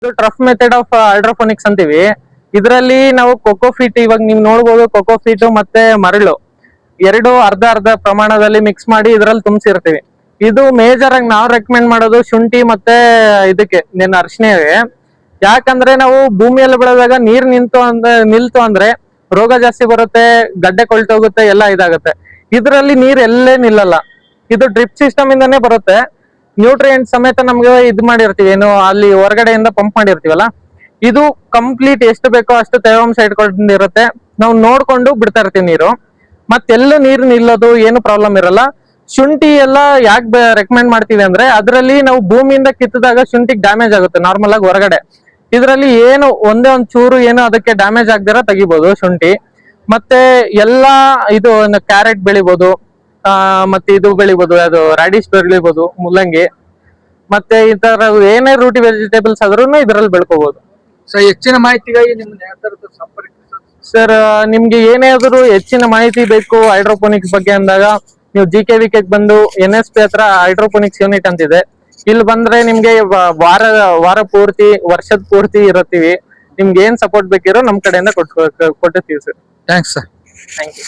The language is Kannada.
ಇದು ಟ್ರಫ್ ಮೆಥಡ್ ಆಫ್ ಹೈಡ್ರೋಫೋನಿಕ್ಸ್ ಅಂತೀವಿ. ಇದರಲ್ಲಿ ನಾವು ಕೊಕೋಫೀಟ್, ಇವಾಗ ನೀವು ನೋಡ್ಬೋದು ಕೊಕೋಫೀಟ್ ಮತ್ತೆ ಮರಳು ಎರಡು ಅರ್ಧ ಅರ್ಧ ಪ್ರಮಾಣದಲ್ಲಿ ಮಿಕ್ಸ್ ಮಾಡಿ ಇದ್ರಲ್ಲಿ ತುಂಬಿಸಿರ್ತೀವಿ. ಇದು ಮೇಜರ್ ಆಗಿ ನಾವು ರೆಕಮೆಂಡ್ ಮಾಡೋದು ಶುಂಠಿ ಮತ್ತೆ ಇದಕ್ಕೆ ಅರಿಶಿಣವೇ. ಯಾಕಂದ್ರೆ ನಾವು ಭೂಮಿಯಲ್ಲಿ ಬೆಳೆದಾಗ ನೀರ್ ನಿಲ್ತು ಅಂದ್ರೆ ರೋಗ ಜಾಸ್ತಿ ಬರುತ್ತೆ, ಗಡ್ಡೆ ಕೊಳ್ತೋಗುತ್ತೆ, ಎಲ್ಲ ಇದಾಗುತ್ತೆ. ಇದರಲ್ಲಿ ನೀರ್ ಎಲ್ಲೇ ನಿಲ್ಲಲ್ಲ. ಇದು ಡ್ರಿಪ್ ಸಿಸ್ಟಮ್ ಇಂದಾನೇ ಬರುತ್ತೆ. ನ್ಯೂಟ್ರಿಯೆಂಟ್ ಸಮೇತ ನಮ್ಗೆ ಇದು ಮಾಡಿರ್ತೀವಿ, ಏನು ಅಲ್ಲಿ ಹೊರಗಡೆಯಿಂದ ಪಂಪ್ ಮಾಡಿರ್ತೀವಲ್ಲ, ಇದು ಕಂಪ್ಲೀಟ್ ಎಷ್ಟು ಬೇಕೋ ಅಷ್ಟು ತೇವಾಂಶ ಇಟ್ಕೊಂಡಿರುತ್ತೆ. ನಾವು ನೋಡ್ಕೊಂಡು ಬಿಡ್ತಾ ಇರ್ತೀವಿ ನೀರು. ಮತ್ತೆಲ್ಲೂ ನೀರು ನಿಲ್ಲೋದು ಏನು ಪ್ರಾಬ್ಲಮ್ ಇರಲ್ಲ. ಶುಂಠಿ ಎಲ್ಲ ಯಾಕೆ ರೆಕಮೆಂಡ್ ಮಾಡ್ತೀವಿ ಅಂದ್ರೆ ಅದರಲ್ಲಿ ನಾವು ಭೂಮಿಯಿಂದ ಕಿತ್ತಿದಾಗ ಶುಂಠಿಗೆ ಡ್ಯಾಮೇಜ್ ಆಗುತ್ತೆ ನಾರ್ಮಲ್ ಆಗಿ ಹೊರಗಡೆ. ಇದರಲ್ಲಿ ಏನು ಒಂದೇ ಒಂದ್ ಚೂರು ಏನು ಅದಕ್ಕೆ ಡ್ಯಾಮೇಜ್ ಆಗದಿರ ತೆಗಿಬಹುದು ಶುಂಠಿ. ಮತ್ತೆ ಎಲ್ಲಾ ಇದು ಕ್ಯಾರೆಟ್ ಬೆಳಿಬಹುದು, ಮತ್ತೆ ಇದು ಬೆಳಿಬಹುದು, ಅದು ರಾಡಿಶ್ ಬೆಳಿಬಹುದು, ಮುಲ್ಲಂಗಿ, ಮತ್ತೆ ಈ ತರ ಏನೇ ರೂಟಿ ವೆಜಿಟೇಬಲ್ಸ್ ಆದ್ರೂ ಇದರಲ್ಲಿ ಬೆಳ್ಕೋಬಹುದು. ಸೊ ಹೆಚ್ಚಿನ ಮಾಹಿತಿಗಾಗಿ ನಿಮ್ಮನ್ನ ಯಾವ ತರದ ಸಂಪರ್ಕಿಸೋದು? ಸರ್, ನಿಮ್ಗೆ ಏನಾದ್ರು ಹೆಚ್ಚಿನ ಮಾಹಿತಿ ಬೇಕು ಹೈಡ್ರೋಪೋನಿಕ್ಸ್ ಬಗ್ಗೆ ಅಂದಾಗ ನೀವು GKVK ಬಂದು NSP ಹತ್ರ ಹೈಡ್ರೋಪೋನಿಕ್ಸ್ ಯೂನಿಟ್ ಅಂತಿದೆ. ಇಲ್ಲಿ ಬಂದ್ರೆ ನಿಮ್ಗೆ ವಾರ ಪೂರ್ತಿ, ವರ್ಷದ ಪೂರ್ತಿ ಇರತ್ತೀವಿ. ನಿಮ್ಗೆ ಏನ್ ಸಪೋರ್ಟ್ ಬೇಕಿರೋ ನಮ್ ಕಡೆಯಿಂದ ಕೊಟ್ಟಿರ್ತೀವಿ sir. Thanks sir. Thank you.